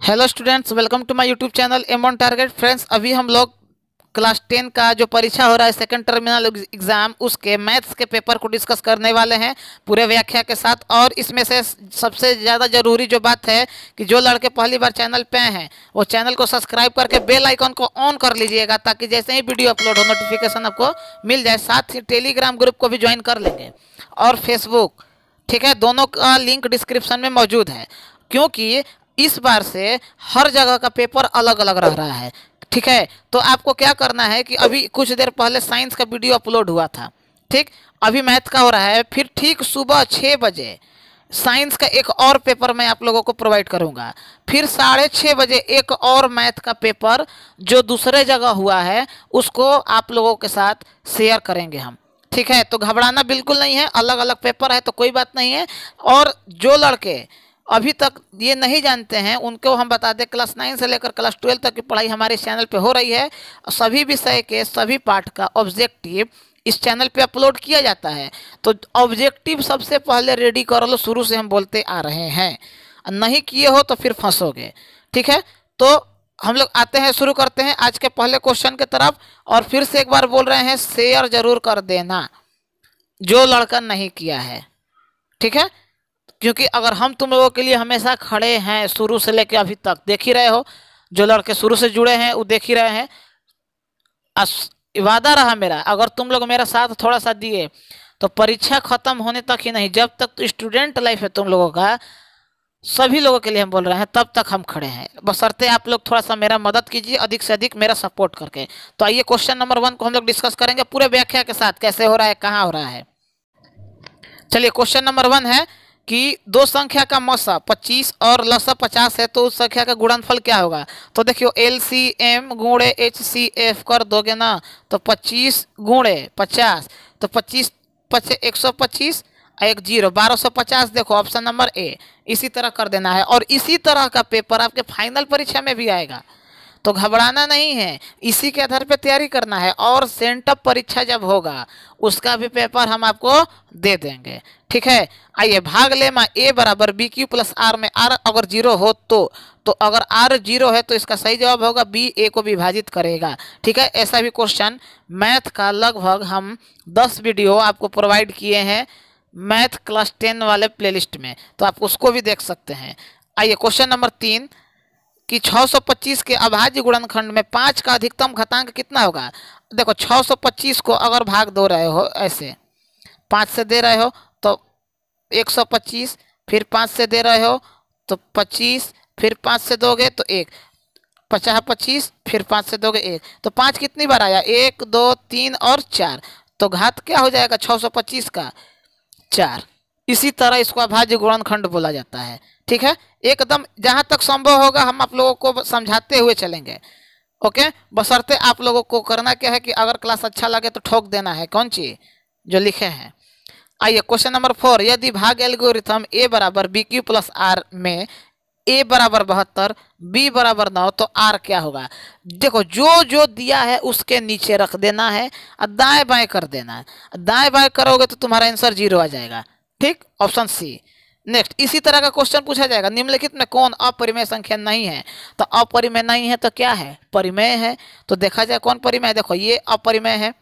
Hello students, welcome to my YouTube channel aim on target. Friends, अभी हम लोग class 10 का जो परीक्षा हो रहा है सेकंड टर्मिनल एग्जाम, उसके मैथ्स के पेपर को डिस्कस करने वाले हैं पूरे व्याख्या के साथ। और इसमें से सबसे ज़्यादा ज़रूरी जो बात है कि जो लड़के पहली बार चैनल पे आए हैं वो चैनल को सब्सक्राइब करके बेल आइकन को ऑन कर लीजिएगा, ताकि जैसे ही वीडियो अपलोड हो नोटिफिकेशन आपको मिल जाए। साथ ही टेलीग्राम ग्रुप को भी ज्वाइन कर लेंगे और फेसबुक, ठीक है, दोनों का लिंक डिस्क्रिप्शन में मौजूद है। क्योंकि इस बार से हर जगह का पेपर अलग अलग रह रहा है, ठीक है। तो आपको क्या करना है कि अभी कुछ देर पहले साइंस का वीडियो अपलोड हुआ था, ठीक। अभी मैथ का हो रहा है, फिर ठीक सुबह 6 बजे साइंस का एक और पेपर मैं आप लोगों को प्रोवाइड करूंगा। फिर 6:30 बजे एक और मैथ का पेपर जो दूसरे जगह हुआ है उसको आप लोगों के साथ शेयर करेंगे हम, ठीक है। तो घबराना बिल्कुल नहीं है, अलग अलग पेपर है तो कोई बात नहीं है। और जो लड़के अभी तक ये नहीं जानते हैं उनको हम बता दें, क्लास 9 से लेकर क्लास 12 तक की पढ़ाई हमारे चैनल पे हो रही है। सभी विषय के सभी पाठ का ऑब्जेक्टिव इस चैनल पे अपलोड किया जाता है। तो ऑब्जेक्टिव सबसे पहले रेडी कर लो, शुरू से हम बोलते आ रहे हैं, नहीं किए हो तो फिर फंसोगे, ठीक है। तो हम लोग आते हैं, शुरू करते हैं आज के पहले क्वेश्चन की तरफ। और फिर से एक बार बोल रहे हैं, शेयर जरूर कर देना जो लड़का नहीं किया है, ठीक है। क्योंकि अगर हम तुम लोगों के लिए हमेशा खड़े हैं शुरू से लेकर अभी तक, देख ही रहे हो, जो लड़के शुरू से जुड़े हैं वो देख ही रहे हैं। वादा रहा मेरा, अगर तुम लोग मेरा साथ थोड़ा सा दिए तो परीक्षा खत्म होने तक ही नहीं, जब तक तो स्टूडेंट लाइफ है तुम लोगों का, सभी लोगों के लिए हम बोल रहे हैं, तब तक हम खड़े हैं। बशर्ते आप लोग थोड़ा सा मेरा मदद कीजिए, अधिक से अधिक मेरा सपोर्ट करके। तो आइए क्वेश्चन नंबर 1 को हम लोग डिस्कस करेंगे पूरे व्याख्या के साथ, कैसे हो रहा है, कहाँ हो रहा है। चलिए, क्वेश्चन नंबर 1 है कि दो संख्या का मौसा 25 और लसा 50 है, तो उस संख्या का गुणनफल क्या होगा। तो देखियो, LCM गुणे HCF कर दोगे ना, तो 25 गुणे 50, तो 25 पचे 125 एक 0 1250। देखो ऑप्शन नंबर ए, इसी तरह कर देना है। और इसी तरह का पेपर आपके फाइनल परीक्षा में भी आएगा, तो घबराना नहीं है, इसी के आधार पे तैयारी करना है। और सेंटअप परीक्षा जब होगा उसका भी पेपर हम आपको दे देंगे, ठीक है। आइए, भाग ले मा ए बराबर बी क्यू प्लस आर में आर अगर 0 हो तो अगर आर 0 है तो इसका सही जवाब होगा बी ए को विभाजित करेगा, ठीक है। ऐसा भी क्वेश्चन मैथ का लगभग हम 10 वीडियो आपको प्रोवाइड किए हैं मैथ क्लास 10 वाले प्लेलिस्ट में, तो आप उसको भी देख सकते हैं। आइए, क्वेश्चन नंबर 3 कि 625 के अभाज्य गुणनखंड में 5 का अधिकतम घातांक कितना होगा। देखो, 625 को अगर भाग दो रहे हो, ऐसे 5 से दे रहे हो तो 125, फिर 5 से दे रहे हो तो 25, फिर 5 से दोगे तो 1, 50 25, फिर 5 से दोगे 1, तो 5 कितनी बार आया, 1 2 3 और 4, तो घात क्या हो जाएगा 625 का 4। इसी तरह इसको अभाज्य गुणनखंड बोला जाता है, ठीक है। एकदम जहां तक संभव होगा हम आप लोगों को समझाते हुए चलेंगे, ओके। बशर्ते आप लोगों को करना क्या है कि अगर क्लास अच्छा लगे तो ठोक देना है कौन चीज जो लिखे हैं। आइए, क्वेश्चन नंबर 4, यदि भाग एल्गोरिथम ए बराबर बी क्यू प्लस आर में ए बराबर 72, बी बराबर 9, तो आर क्या होगा। देखो, जो जो दिया है उसके नीचे रख देना है और दाएं बाएं कर देना है। दाएं बाएं करोगे तो तुम्हारा आंसर 0 आ जाएगा, ठीक, ऑप्शन सी। नेक्स्ट, इसी तरह का क्वेश्चन पूछा जाएगा, निम्नलिखित में कौन अपरिमेय संख्या नहीं है। तो अपरिमेय नहीं है तो क्या है, परिमेय है। तो देखा जाए कौन परिमेय है। देखो, ये अपरिमेय है,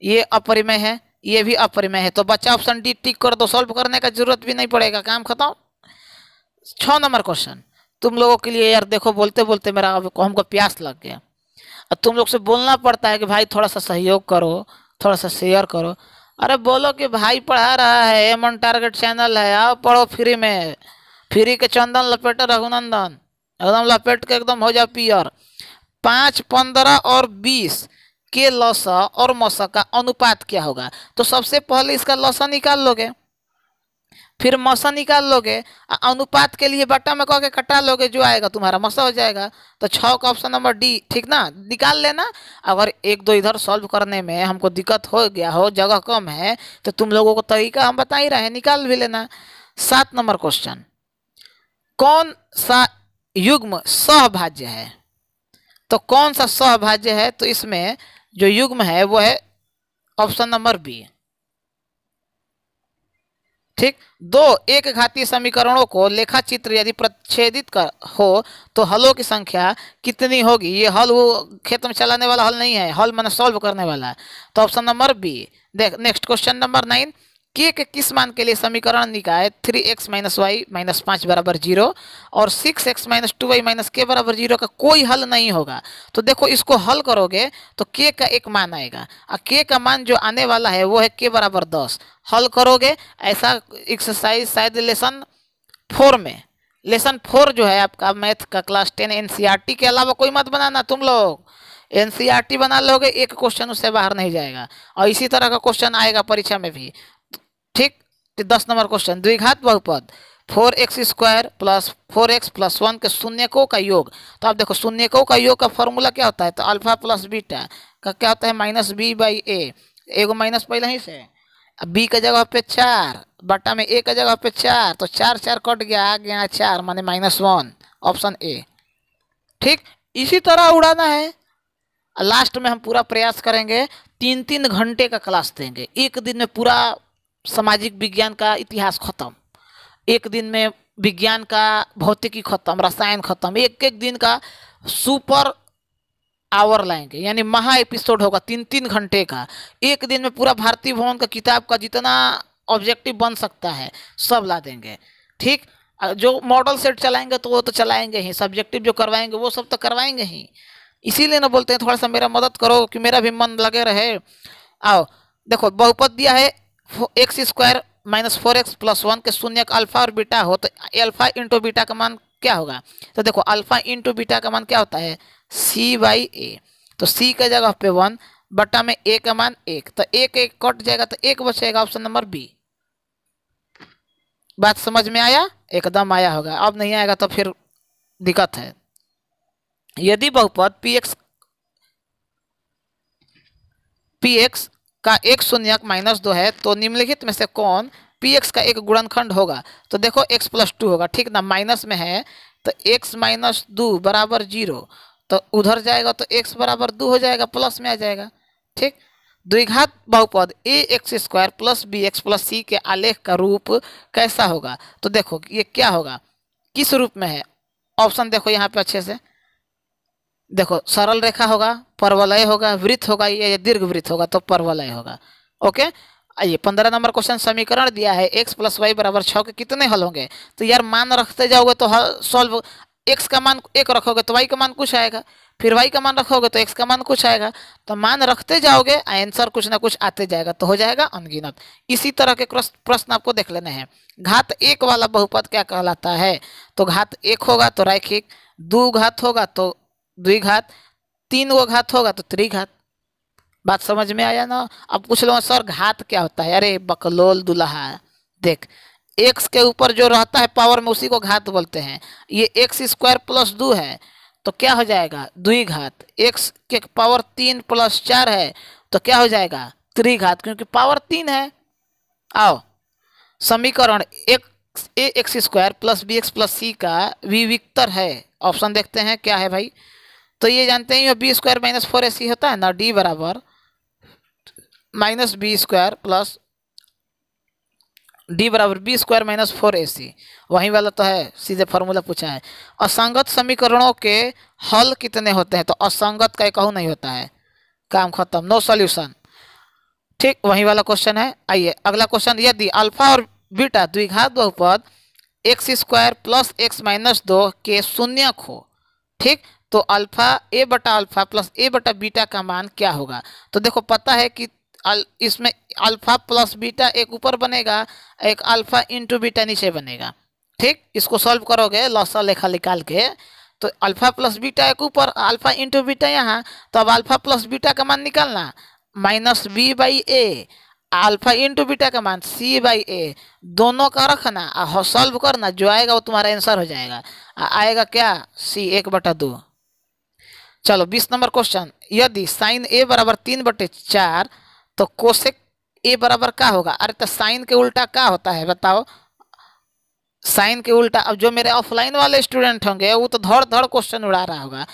ये अपरिमेय है, ये भी अपरिमेय है। तो बच्चा ऑप्शन डी टिक कर दो, सॉल्व करने का जरूरत भी नहीं पड़ेगा, काम खत्म। 6 नंबर क्वेश्चन तुम लोगों के लिए, यार देखो, बोलते बोलते मेरा हमको प्यास लग गया। अब तुम लोग से बोलना पड़ता है कि भाई थोड़ा सा सहयोग करो, थोड़ा सा शेयर करो। अरे बोलो कि भाई पढ़ा रहा है, एम ऑन टारगेट चैनल है, आओ पढ़ो फ्री में। फ्री के चंदन लपेटे रघुनंदन, एकदम लपेट के एकदम हो जाओ पियर। 5, 15 और 20 के लसा और मौसा का अनुपात क्या होगा। तो सबसे पहले इसका लसा निकाल लोगे, फिर मौसा निकाल लोगे, अनुपात के लिए बट्टा में कह के कटा लोगे, जो आएगा तुम्हारा मौसा हो जाएगा। तो 6 का ऑप्शन नंबर डी, ठीक ना, निकाल लेना। अगर 1 2 इधर सॉल्व करने में हमको दिक्कत हो गया हो, जगह कम है, तो तुम लोगों को तरीका हम बता ही रहे हैं, निकाल भी लेना। 7 नंबर क्वेश्चन, कौन सा युग्म सहभाज्य है। तो कौन सा सहभाज्य है, तो इसमें जो युग्म है वो है ऑप्शन नंबर बी, ठीक। दो एक घातीय समीकरणों को लेखा चित्र यदि प्रच्छेदित कर हो तो हलों की संख्या कितनी होगी। ये हल वो खेत में चलाने वाला हल नहीं है, हल मैंने सॉल्व करने वाला है। तो ऑप्शन नंबर बी। देख नेक्स्ट क्वेश्चन नंबर 9, के किस मान के लिए समीकरण निकाय 3x माइनस वाई माइनस 5 बराबर 0 और 6x माइनस 2y माइनस के बराबर 0 का कोई हल नहीं होगा। तो देखो इसको हल करोगे तो के का एक मान आएगा और के का मान जो आने वाला है वो है के बराबर 10। हल करोगे ऐसा एक्सरसाइज शायद लेसन 4 जो है आपका मैथ का क्लास 10 एनसीईआरटी के अलावा कोई मत बनाना। तुम लोग एनसीईआरटी बना लोगे एक क्वेश्चन उससे बाहर नहीं जाएगा और इसी तरह का क्वेश्चन आएगा परीक्षा में भी। ठीक। 10 नंबर क्वेश्चन, द्विघात बहुपद 4x square plus 4x plus 1 के शून्यकों का योग। तो आप देखो शून्यकों का योग का फॉर्मूला क्या होता है, तो अल्फा प्लस बीटा का क्या होता है माइनस बी बाई ए, एगो माइनस पहले ही से, बी का जगह पे 4 बटा में ए का जगह पे 4, तो 4 4 कट गया, आ गया 4 माने -1, ऑप्शन ए। ठीक। इसी तरह उड़ाना है। लास्ट में हम पूरा प्रयास करेंगे, 3-3 घंटे का क्लास देंगे। एक दिन में पूरा सामाजिक विज्ञान का इतिहास खत्म, एक दिन में विज्ञान का भौतिकी खत्म, रसायन खत्म, एक एक दिन का सुपर आवर लाएंगे, यानी महा एपिसोड होगा 3-3 घंटे का। एक दिन में पूरा भारतीय भवन का किताब का जितना ऑब्जेक्टिव बन सकता है सब ला देंगे। ठीक। जो मॉडल सेट चलाएंगे तो वो तो चलाएंगे ही, सब्जेक्टिव जो करवाएंगे वो सब तो करवाएंगे ही। इसीलिए ना बोलते हैं थोड़ा सा मेरा मदद करो कि मेरा भी मन लगे रहे। आओ देखो बहुपद दिया है x square minus 4x plus 1 के शून्य का अल्फा और बीटा हो तो अल्फा इंटू बीटा का मान क्या होगा। तो देखो अल्फा इंटू बीटा का मान क्या होता है c बाई ए, तो c का जगह पे 1 बटा में a का मान 1, तो 1 1 कट जाएगा तो 1 बचेगा, ऑप्शन नंबर बी। बात समझ में आया? एकदम आया होगा। अब नहीं आएगा तो फिर दिक्कत है। यदि बहुपद px का एक शून्यक -2 है तो निम्नलिखित में से कौन px का एक गुणनखंड होगा। तो देखो x प्लस 2 होगा, ठीक ना, माइनस में है तो x माइनस 2 बराबर 0, तो उधर जाएगा तो x बराबर 2 हो जाएगा, प्लस में आ जाएगा। ठीक। द्विघात बहुपद ax square plus bx plus c के आलेख का रूप कैसा होगा। तो देखो ये क्या होगा, किस रूप में है, ऑप्शन देखो यहाँ पे अच्छे से देखो, सरल रेखा होगा, परवलय होगा, वृत्त होगा या दीर्घ वृत्त होगा तो परवलय होगा। ओके। आइए 15 नंबर क्वेश्चन, समीकरण दिया है x प्लस वाई बराबर 6 के कितने हल होंगे। तो यार मान रखते जाओगे तो सॉल्व, x का मान 1 रखोगे तो y का मान कुछ आएगा, फिर y का मान रखोगे तो x का मान कुछ आएगा, तो मान रखते जाओगे आंसर कुछ ना कुछ आते जाएगा, तो हो जाएगा अनगिनत। इसी तरह के प्रश्न आपको देख लेने हैं। घात 1 वाला बहुपद क्या कहलाता है, तो घात 1 होगा तो रैखिक, 2 घात होगा तो द्विघात, 3 गो घात होगा तो त्रिघात। बात समझ में आया ना। अब कुछ लोग सर घात क्या होता है, अरे बकलोल दुल्हा, देख x के ऊपर जो रहता है पावर में उसी को घात बोलते हैं। ये x स्क्वायर प्लस 2 है तो क्या हो जाएगा द्विघात, x के पावर 3 प्लस 4 है तो क्या हो जाएगा त्रिघात, क्योंकि पावर 3 है। आओ समीकरण x square plus b x plus c का विविक्तर है, ऑप्शन देखते हैं क्या है भाई। तो ये जानते हैं बी स्क्वायर माइनस 4ac होता है ना, डी बराबर minus B square plus D बराबर बी स्क्वायर माइनस 4ac, वही वाला तो है, सीधे फार्मूला पूछा है। असंगत समीकरणों के हल कितने होते हैं, तो असंगत का कहूँ नहीं होता है, काम खत्म, नो सॉल्यूशन। ठीक, वही वाला क्वेश्चन है। आइए अगला क्वेश्चन, यदि अल्फा और बीटा द्विघात बहुपद x square plus x minus 2 के शून्यक हो, ठीक, तो अल्फा ए बटा अल्फा प्लस ए बटा बीटा का मान क्या होगा। तो देखो पता है कि इसमें अल्फा प्लस बीटा एक ऊपर बनेगा, एक अल्फा इंटू बीटा नीचे बनेगा। ठीक, इसको सॉल्व करोगे लॉसा लेखा निकाल के, तो अल्फा प्लस बीटा एक ऊपर, अल्फा इंटू बीटा यहाँ, तो अब अल्फा प्लस बीटा का मान निकालना minus B by A, alpha into beta का मान सी बाई ए, दोनों का रखना और सॉल्व करना, जो आएगा वो तुम्हारा आंसर हो जाएगा। आएगा क्या सी 1/2। चलो 20 नंबर क्वेश्चन, यदि साइन ए बराबर 3/4 तो कोसेक ए बराबर क्या होगा। अरे तो साइन के उल्टा क्या होता है बताओ, साइन के उल्टा। अब जो मेरे ऑफलाइन वाले स्टूडेंट होंगे वो तो धड़ धड़ क्वेश्चन उड़ा रहा होगा।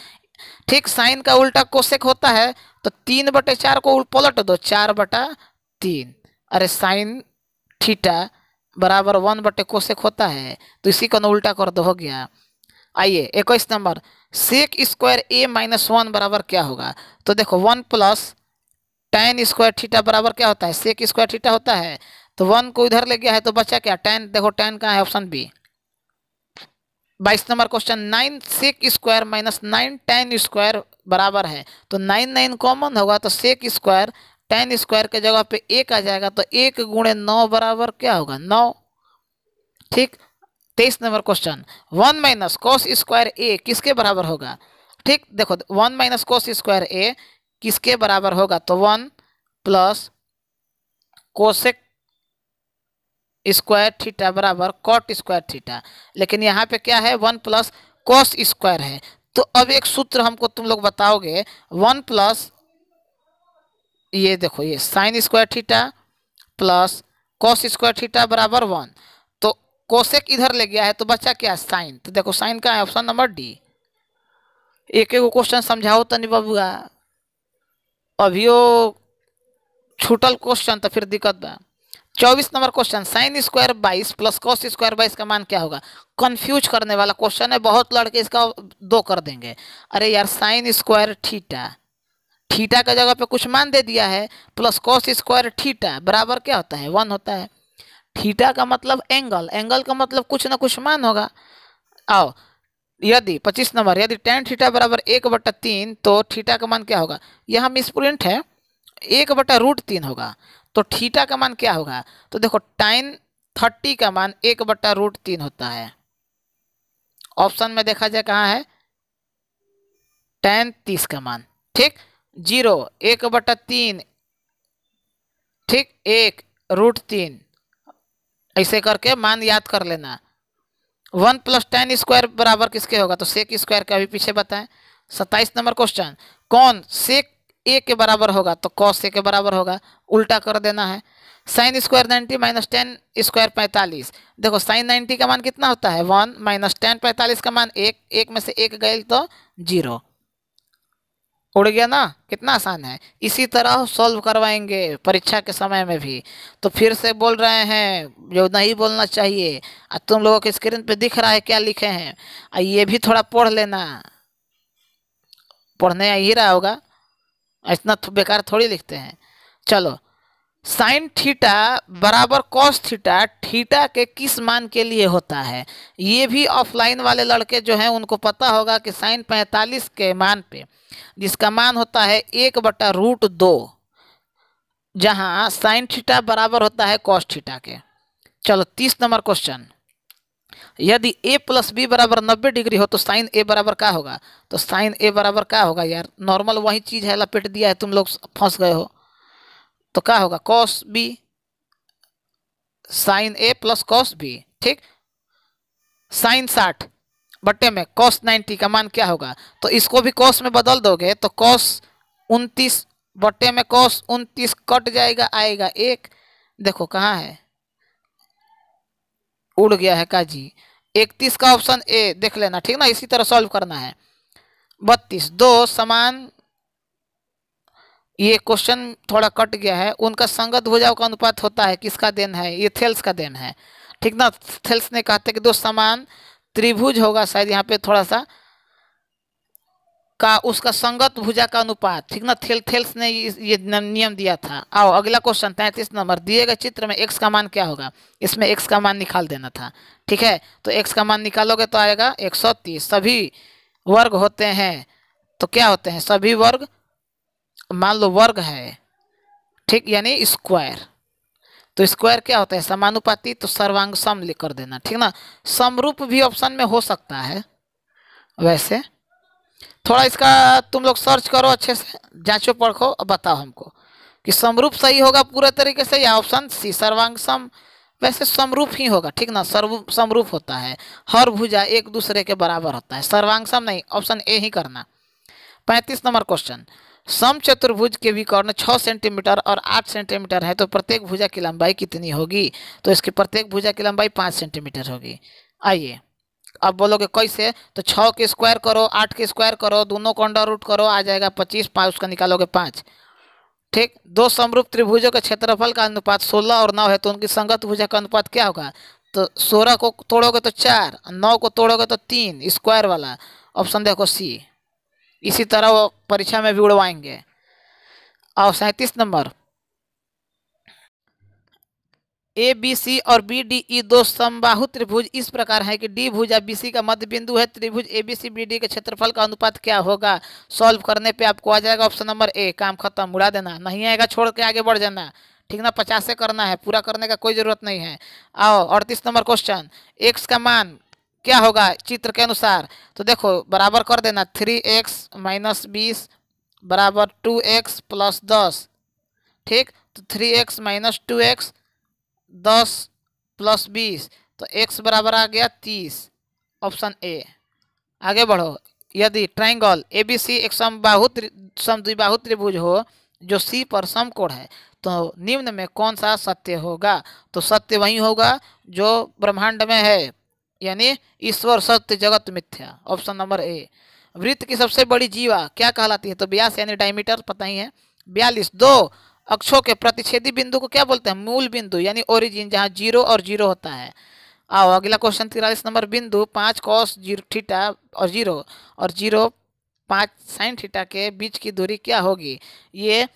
ठीक, साइन का उल्टा कोसेक होता है, तो 3/4 को पलट दो 4/3। अरे साइन थीटा बराबर 1 बटे कोसेक होता है, तो इसी को ना उल्टा कर दो, हो गया। आइए 21 नंबर, सेक स्क्वायर ए माइनस 1 बराबर क्या होगा? तो देखो 1 प्लस tan स्क्वायर थीटा बराबर क्या होता है? सेक स्क्वायर थीटा होता है। तो 1 को इधर ले गया है तो बचा क्या? tan। देखो tan कहाँ है? Option B. 22 number question, 9 sec square minus 9 tan square बराबर है। तो 9 कॉमन होगा, तो सेक स्क्वायर tan स्क्वायर के जगह पे 1 आ जाएगा, तो 1 गुणे 9 बराबर क्या होगा? 9। ठीक। 23 number question, 1 minus cos square A किसके बराबर होगा? ठीक, देखो 1 माइनस कोस स्क्वायर ए किसके बराबर होगा? तो 1 प्लस कोसेक स्क्वायर थीटा बराबर कॉट स्क्वायर थीटा। लेकिन यहाँ पे क्या है? 1 प्लस कोस स्क्वायर है। तो अब एक सूत्र हमको तुम लोग बताओगे, 1 प्लस ये देखो ये sine square theta plus cos square theta बराबर 1। तो कोसेक इधर ले गया है तो बचा क्या? साइन। तो देखो साइन का है ऑप्शन नंबर डी। एक एक क्वेश्चन समझाओ तनी बबुआ, अभियो छूटल क्वेश्चन तो फिर दिक्कत बा। 24 number question, sine square 22 plus cos square 22 का मान क्या होगा? कंफ्यूज करने वाला क्वेश्चन है, बहुत लड़के इसका 2 कर देंगे। अरे यार साइन स्क्वायर थीटा, थीटा का जगह पे कुछ मान दे दिया है, प्लस कॉस स्क्वायर थीटा बराबर क्या होता है? 1 होता है। थीटा का मतलब एंगल, एंगल का मतलब कुछ ना कुछ मान होगा। आओ, यदि 25 नंबर, यदि tan थीटा बराबर 1/3 तो थीटा का मान क्या होगा? यह मिसप्रिंट है, 1/√3 होगा। तो थीटा का मान क्या होगा? तो देखो tan 30 का मान 1/√3 होता है। ऑप्शन में देखा जाए कहाँ है? tan 30 का मान। ठीक, 0 1/3, ठीक 1√3, ऐसे करके मान याद कर लेना। 1 प्लस tan स्क्वायर बराबर किसके होगा? तो सेक स्क्वायर का भी पीछे बताएं। 27 नंबर क्वेश्चन, कौन सेक ए के बराबर होगा? तो कॉस ए के बराबर होगा, उल्टा कर देना है। Sine square 90 minus tan square 45। देखो साइन 90 का मान कितना होता है? 1 माइनस tan 45 का मान 1, 1 में से 1 गए तो 0, उड़ गया ना। कितना आसान है। इसी तरह सॉल्व करवाएंगे परीक्षा के समय में भी। तो फिर से बोल रहे हैं जो नहीं बोलना चाहिए, तुम लोगों के स्क्रीन पे दिख रहा है क्या लिखे हैं, ये भी थोड़ा पढ़ लेना, पढ़ने आ ही रहा होगा, इतना बेकार थोड़ी लिखते हैं। चलो, साइन थीटा बराबर कॉस थीटा, थीटा के किस मान के लिए होता है? ये भी ऑफलाइन वाले लड़के जो हैं उनको पता होगा कि साइन 45 के मान पे, जिसका मान होता है 1/√2, जहां साइन थीटा बराबर होता है कॉस थीटा के। चलो 30 नंबर क्वेश्चन, यदि a प्लस बी बराबर 90 डिग्री हो तो साइन ए बराबर क्या होगा? तो साइन ए बराबर क्या होगा? यार नॉर्मल वही चीज है, लपेट दिया है, तुम लोग फंस गए हो। तो क्या होगा? कॉस बी, साइन ए प्लस कॉस बी। ठीक, साइन 60 बट्टे में कॉस 90 का मान क्या होगा? तो इसको भी कॉस में बदल दोगे तो कॉस 29 बट्टे में कॉस 29 कट जाएगा, आएगा 1। देखो कहाँ है? उड़ गया है काजी। 31 का ऑप्शन ए देख लेना, ठीक ना। इसी तरह सॉल्व करना है। 32 2 समान, ये क्वेश्चन थोड़ा कट गया है। उनका संगत भुजाओं का अनुपात होता है, किसका देन है? ये थेल्स का देन है, ठीक ना। थेल्स ने कहते कि 2 समान त्रिभुज होगा, शायद यहाँ पे थोड़ा सा का उसका संगत भुजा का अनुपात, ठीक ना। थेल्स ने ये नियम दिया था। आओ अगला क्वेश्चन 33 नंबर, दिए गए चित्र में x का मान क्या होगा? इसमें x का मान निकाल देना था, ठीक है। तो x का मान निकालोगे तो आएगा 130। सभी वर्ग होते हैं तो क्या होते हैं? सभी वर्ग, मान लो वर्ग है, ठीक, यानी स्क्वायर। तो स्क्वायर क्या होता है? समानुपाती। तो सर्वांग सम लिख कर देना, ठीक ना। समरूप भी ऑप्शन में हो सकता है, वैसे थोड़ा इसका तुम लोग सर्च करो अच्छे से, जांचो परखो और बताओ हमको कि समरूप सही होगा पूरे तरीके से या ऑप्शन सी सर्वांग सम। वैसे समरूप ही होगा, ठीक ना। समरूप होता है, हर भुजा एक दूसरे के बराबर होता है, सर्वांग सम नहीं, ऑप्शन ए ही करना। 35 नंबर क्वेश्चन, समचतुर्भुज के विकर्ण 6 सेंटीमीटर और 8 सेंटीमीटर है तो प्रत्येक भुजा की लंबाई कितनी होगी? तो इसकी प्रत्येक भुजा की लंबाई 5 सेंटीमीटर होगी। आइए अब बोलोगे कैसे? तो 6 के स्क्वायर करो, 8 के स्क्वायर करो, दोनों को अंडर रूट करो, आ जाएगा 25, 5 उसका निकालोगे 5, ठीक, दो समरूप त्रिभुजों के क्षेत्रफल का अनुपात 16 और 9 है, तो उनकी संगत भुजा का अनुपात क्या होगा? तो 16 को तोड़ोगे तो 4, 9 को तोड़ोगे तो 3, स्क्वायर वाला ऑप्शन देखो सी। इसी तरह वो परीक्षा में भी उड़वाएंगे। और 37 नंबर, ए बी सी और बी डी ई दो समबाहु त्रिभुज इस प्रकार है कि डी भुजा बी सी का मध्य बिंदु है। त्रिभुज A B C B D के क्षेत्रफल का अनुपात क्या होगा? सॉल्व करने पे आपको आ जाएगा ऑप्शन नंबर ए। काम खत्म, उड़ा देना, नहीं आएगा छोड़ के आगे बढ़ जाना। ठीक ना, 50 से करना है, पूरा करने का कोई जरूरत नहीं है। आओ 38 नंबर क्वेश्चन, एक्स का मान क्या होगा चित्र के अनुसार? तो देखो बराबर कर देना, 3x माइनस 20 बराबर 2x प्लस 10। ठीक, तो 3x माइनस 2x 10 प्लस 20, तो x बराबर आ गया 30, ऑप्शन ए। आगे बढ़ो, यदि ट्राइंगल ए बी सी एक समद्विबाहु त्रिभुज हो जो सी पर समकोण है, तो निम्न में कौन सा सत्य होगा? तो सत्य वही होगा जो ब्रह्मांड में है, यानी ईश्वर सत्य जगत मिथ्या, ऑप्शन नंबर ए। वृत्त की सबसे बड़ी जीवा क्या कहलाती है? तो व्यास यानी डायमीटर पता ही है। 42, दो अक्षों के प्रतिच्छेदी बिंदु को क्या बोलते हैं? मूल बिंदु यानी ओरिजिन, जहाँ 0 और 0 होता है। आओ अगला क्वेश्चन 43 नंबर, बिंदु 5 cos 0 थीटा और 0 5 sin थीटा के बीच की दूरी क्या होगी? ये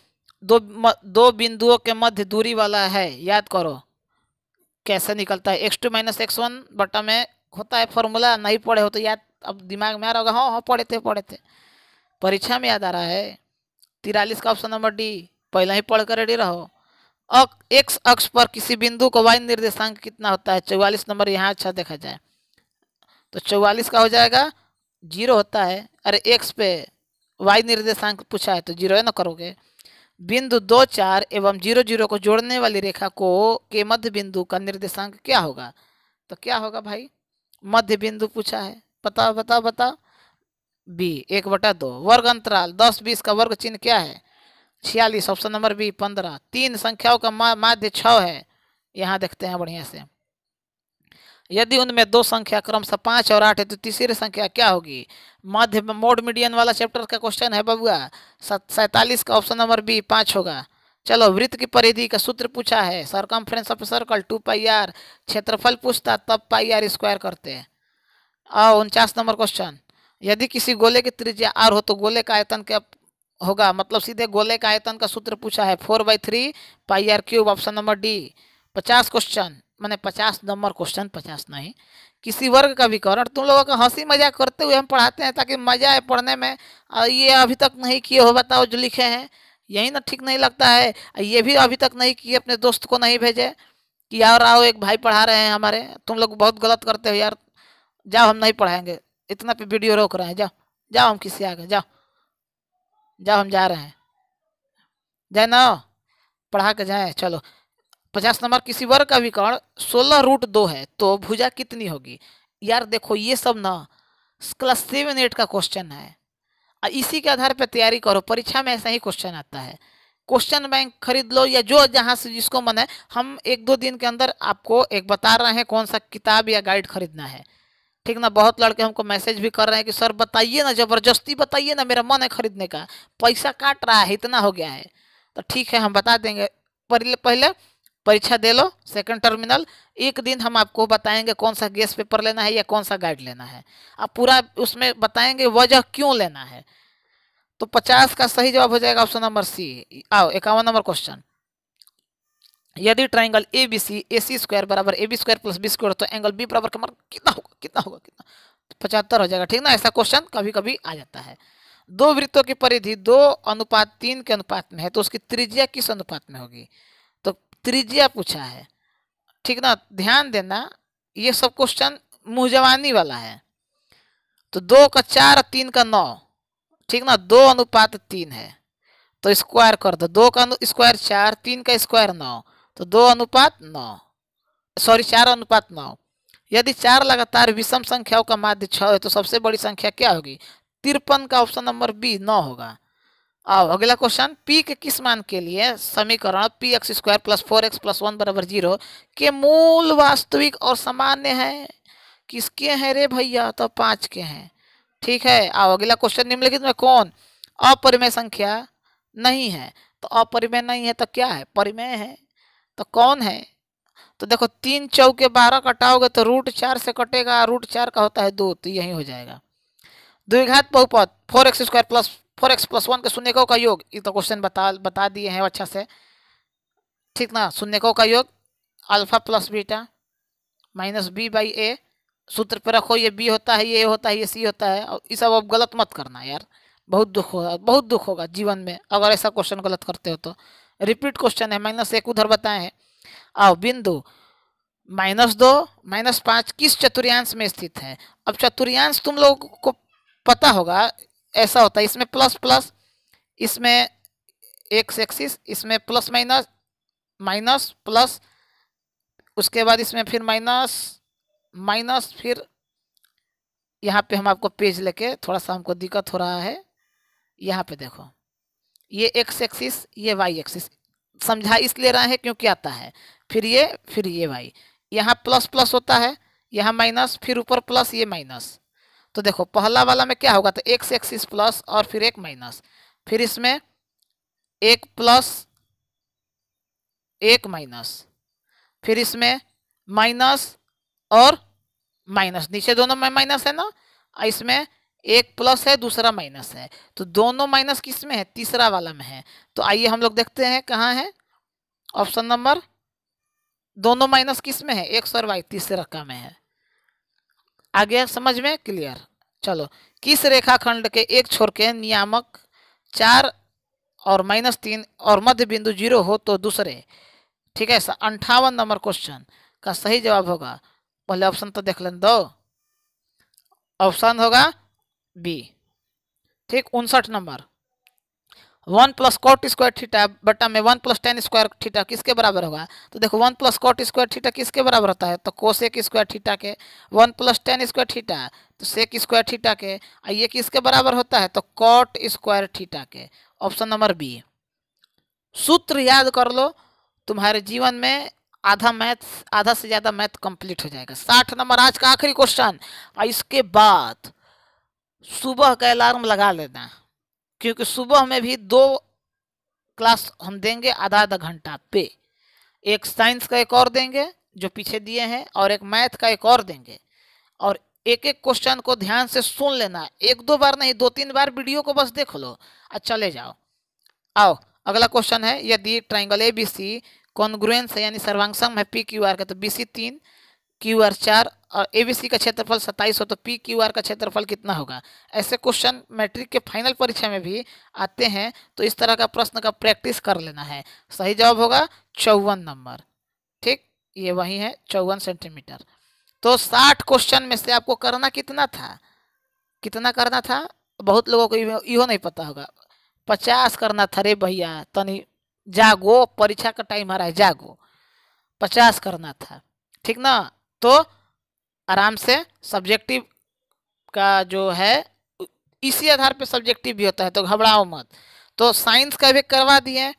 दो बिंदुओं के मध्य दूरी वाला है, याद करो कैसे निकलता है। x2 माइनस x1 बटा में होता है फॉर्मूला, नहीं पढ़े हो तो याद अब दिमाग में आ रहा होगा। हाँ हाँ पढ़े थे, परीक्षा में याद आ रहा है। 43 का ऑप्शन नंबर डी, पहले ही पढ़ कर रेडी रहो। एक्स अक्ष पर किसी बिंदु को वाई निर्देशांक कितना होता है? 44 नंबर, यहाँ अच्छा देखा जाए तो 44 का हो जाएगा 0 होता है। अरे एक्स पे वाई निर्देशांक पूछा है तो 0 है ना करोगे। बिंदु 2 4 एवं 0 0 को जोड़ने वाली रेखा को के मध्य बिंदु का निर्देशांक क्या होगा? तो क्या होगा भाई? मध्य बिंदु पूछा है, बताओ बताओ बताओ। बी 1/2। वर्ग अंतराल 10 20 का वर्ग चिन्ह क्या है? 46, ऑप्शन नंबर बी 15। तीन संख्याओं का माध्य 6 है, यहाँ देखते हैं बढ़िया से। यदि उनमें दो संख्या क्रमशः 5 और 8 है तो तीसरी संख्या क्या होगी? मध्य मोड मीडियन वाला चैप्टर का क्वेश्चन है बबुआ। 47 का ऑप्शन नंबर बी 5 होगा। चलो वृत्त की परिधि का सूत्र पूछा है, सरकमफ्रेंस ऑफ सर्कल 2πr। क्षेत्रफल पूछता तब πr स्क्वायर करते हैं। और 49 नंबर क्वेश्चन, यदि किसी गोले की त्रिज्या r हो तो गोले का आयतन क्या होगा? मतलब सीधे गोले का आयतन का सूत्र पूछा है, 4/3 πr3, option number D. 50 question, मैंने 50 नंबर क्वेश्चन, 50 नहीं। किसी वर्ग का विकर्ण, तुम लोगों का हंसी मजाक करते हुए हम पढ़ाते हैं ताकि मजा आए पढ़ने में। ये अभी तक नहीं किए हो बताओ जो लिखे हैं, यही ना ठीक नहीं लगता है। ये भी अभी तक नहीं किए, अपने दोस्त को नहीं भेजे कि यार आओ एक भाई पढ़ा रहे हैं हमारे। तुम लोग बहुत गलत करते हो यार, जाओ हम नहीं पढ़ाएंगे, इतना पे वीडियो रोक रहे हैं, जाओ जाओ हम किसी आगे जाओ जाओ, हम जा रहे हैं, जाए ना पढ़ा के जाए। चलो 50 नंबर, किसी वर्ग का विकर्ण 16√2 है तो भुजा कितनी होगी? यार देखो ये सब ना क्लास 7 8 का क्वेश्चन है, इसी के आधार पर तैयारी करो, परीक्षा में ऐसा ही क्वेश्चन आता है। क्वेश्चन बैंक खरीद लो या जो जहाँ से जिसको मन है। हम 1-2 दिन के अंदर आपको एक बता रहे हैं कौन सा किताब या गाइड खरीदना है, ठीक ना। बहुत लड़के हमको मैसेज भी कर रहे हैं कि सर बताइए ना, जबरदस्ती बताइए ना, मेरा मन है खरीदने का, पैसा काट रहा है, इतना हो गया है। तो ठीक है हम बता देंगे, पहले परीक्षा दे लो सेकंड टर्मिनल, एक दिन हम आपको बताएंगे कौन सा गेस्ट पेपर लेना है या कौन सा गाइड लेना है, आप पूरा उसमें बताएंगे वजह क्यों लेना है। तो 50 का सही जवाब हो जाएगा ऑप्शन नंबर सी। आओ 51 नंबर क्वेश्चन, यदि triangle A B C AC square बराबर AB square plus B square तो एंगल B बराबर का मान कितना होगा? कितना होगा? कितना? 75 हो जाएगा, ठीक ना। ऐसा क्वेश्चन कभी कभी आ जाता है। दो वृत्तों की परिधि 2:3 के अनुपात में है तो उसकी त्रिज्या किस अनुपात में होगी? तो त्रिज्या पूछा है, ठीक ना। ध्यान देना ये सब क्वेश्चन मुंहजवानी वाला है। तो 2 का 4 और 3 का 9, ठीक ना, 2:3 है तो स्क्वायर कर दो। 2 का स्क्वायर 4, 3 का स्क्वायर 9, तो 2:9, सॉरी 4:9। यदि 4 लगातार विषम संख्याओं का माध्य 6 है तो सबसे बड़ी संख्या क्या होगी? 53 का ऑप्शन नंबर बी 9 होगा। आओ अगला क्वेश्चन, पी के किस मान के लिए समीकरण px² + 4x + 1 = 0 के मूल वास्तविक और सामान्य है? किसके हैं रे भैया? तो 5 के हैं, ठीक है। आओ अगला क्वेश्चन, निम्नलिखित में कौन अपरिमेय संख्या नहीं है? तो अपरिमेय नहीं है तो क्या है, परिमेय है। तो कौन है, तो देखो 3 चौके 12 कटाओगे तो √4 से कटेगा, √4 का होता है 2, तो यही हो जाएगा। द्विघात बहुपद 4x² प्लस 4x+1 के शून्यकों का योग, ये तो क्वेश्चन बता दिए हैं अच्छा से, ठीक ना। शून्यकों का योग alpha plus beta minus b/a, सूत्र पे रखो, ये b होता है, ये a होता है, ये c होता है। और ये सब अब गलत मत करना यार, बहुत दुख होगा, बहुत दुख होगा जीवन में अगर ऐसा क्वेश्चन गलत करते हो तो। रिपीट क्वेश्चन है, -1 उधर बताए हैं। आओ बिंदु -2 -5 किस चतुर्यांश में स्थित है। अब चतुर्यांश तुम लोगों को पता होगा, ऐसा होता है, इसमें प्लस प्लस, इसमें एक्स एक्सिस, इसमें प्लस माइनस माइनस प्लस, उसके बाद इसमें फिर माइनस माइनस, फिर यहाँ पे हम आपको पेज लेके, थोड़ा सा हमको दिक्कत हो रहा है। यहाँ पे देखो, ये एक्स एक्सिस, ये वाई एक्सिस, समझा इसलिए रहा है क्योंकि आता है, फिर ये वाई, यहाँ प्लस प्लस होता है, यहाँ माइनस, फिर ऊपर प्लस, ये माइनस। तो देखो पहला वाला में क्या होगा, तो एक्स एक्सिस प्लस और फिर एक माइनस, फिर इसमें एक प्लस एक माइनस, फिर इसमें माइनस और माइनस, नीचे दोनों में माइनस है ना, इसमें एक प्लस है दूसरा माइनस है, तो दोनों माइनस किस में है, तीसरा वाला में है। तो आइए हम लोग देखते हैं कहाँ है, ऑप्शन नंबर, दोनों माइनस किस में है, एक्स और वाई, तीसरे रखा में है। आगे समझ में क्लियर। चलो, किस रेखाखंड के एक छोर के नियामक 4 और -3 और मध्य बिंदु 0 हो तो दूसरे, ठीक है। 58 नंबर क्वेश्चन का सही जवाब होगा, पहले ऑप्शन तो देख लें दो, ऑप्शन होगा बी, ठीक। 59 नंबर, 1 + cot² थीटा बटा में 1 + tan² थीटा किसके बराबर होगा। तो देखो 1 + cot² थीटा किसके बराबर होता है, तो cos² थीटा के, 1 + tan² थीटा तो sec² थीटा के, ये किसके बराबर होता है, तो cot² थीटा के। Option number B. सूत्र याद कर लो, तुम्हारे जीवन में आधा से ज्यादा मैथ कंप्लीट हो जाएगा। 60 नंबर आज का आखिरी क्वेश्चन, और इसके बाद सुबह का अलार्म लगा लेना, क्योंकि सुबह में भी 2 क्लास हम देंगे आधा घंटा पे, एक साइंस का एक और देंगे जो पीछे दिए हैं, और एक मैथ का एक और देंगे। और एक एक क्वेश्चन को ध्यान से सुन लेना, 1-2 बार नहीं, 2-3 बार वीडियो को बस देख लो और चले जाओ। आओ अगला क्वेश्चन है, यदि ट्राइंगल ABC कॉन्ग्रुएंस है यानी सर्वांगसम है PQR का, तो BC 3 QR 4 और ABC का क्षेत्रफल 27 हो तो PQR का क्षेत्रफल कितना होगा। ऐसे क्वेश्चन मैट्रिक के फाइनल परीक्षा में भी आते हैं, तो इस तरह का प्रश्न का प्रैक्टिस कर लेना है। सही जवाब होगा 54 नंबर, ठीक, ये वही है 54 सेंटीमीटर। तो 60 क्वेश्चन में से आपको करना कितना था, कितना करना था, बहुत लोगों को इहो नहीं पता होगा, 50 करना था रे भैया, तनी जागो, परीक्षा का टाइम आ रहा है, जागो, 50 करना था, ठीक ना। तो आराम से सब्जेक्टिव का जो है इसी आधार पे सब्जेक्टिव भी होता है, तो घबराओ मत। तो साइंस का भी करवा दिए,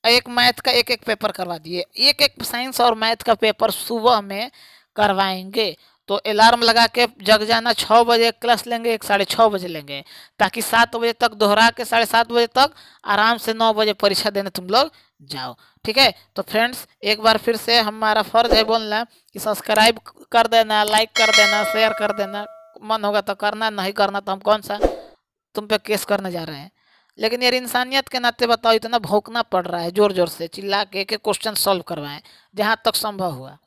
एक मैथ का एक पेपर करवा दिए, एक साइंस और मैथ का पेपर सुबह में करवाएंगे। तो अलार्म लगा के जग जाना, 6 बजे क्लास लेंगे, 6:30 बजे लेंगे, ताकि 7 बजे तक दोहरा के 7:30 बजे तक आराम से 9 बजे परीक्षा देने तुम लोग जाओ, ठीक है। तो फ्रेंड्स एक बार फिर से हमारा फर्ज है बोलना कि सब्सक्राइब कर देना, लाइक कर देना, शेयर कर देना, मन होगा तो करना, नहीं करना तो हम कौन सा तुम पे केस करने जा रहे हैं। लेकिन यार इंसानियत के नाते बताओ, इतना भौंकना पड़ रहा है, जोर जोर से चिल्ला के एक क्वेश्चन सॉल्व करवाएं जहाँ तक संभव हुआ।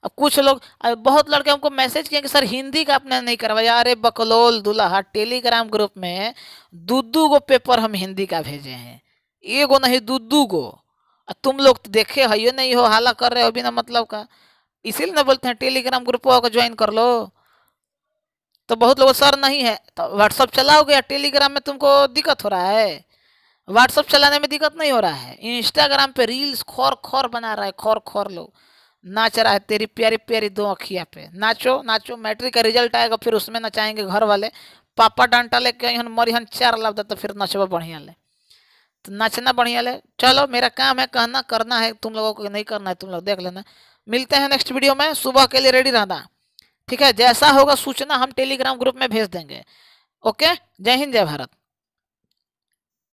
अब कुछ लोग, बहुत लड़के हमको मैसेज किए कि सर हिंदी का आपने नहीं करवाया। अरे बकलोल दुल्हा, टेलीग्राम ग्रुप में 2 गो पेपर हम हिंदी का भेजे हैं, एगो नहीं 2 गो। तुम लोग तो देखे है नहीं हो, हाला कर रहे हो बिना मतलब का, इसीलिए ना बोलते हैं टेलीग्राम ग्रुप को ज्वाइन कर लो। तो बहुत लोग सर नहीं है तो व्हाट्सअप चलाओगे या टेलीग्राम में तुमको दिक्कत हो रहा है। व्हाट्सअप चलाने में दिक्कत नहीं हो रहा है, इंस्टाग्राम पे रील्स खोर खोर बना रहा है, खोर खोर लोग नाच रहा है तेरी प्यारी प्यारी 2 अखिया पे। नाचो नाचो, मैट्रिक का रिजल्ट आएगा फिर उसमें नचाएंगे घर वाले, पापा डांटा लेके मरिहन 4 लाभ तो फिर नचवा बढ़िया ले, तो नाचना बढ़िया ले। चलो मेरा काम है कहना, करना है, तुम लोगों को नहीं करना है तुम लोग देख लेना। मिलते हैं नेक्स्ट वीडियो में, सुबह के लिए रेडी रहना, ठीक है। जैसा होगा सूचना हम टेलीग्राम ग्रुप में भेज देंगे। ओके, जय हिंद जय भारत।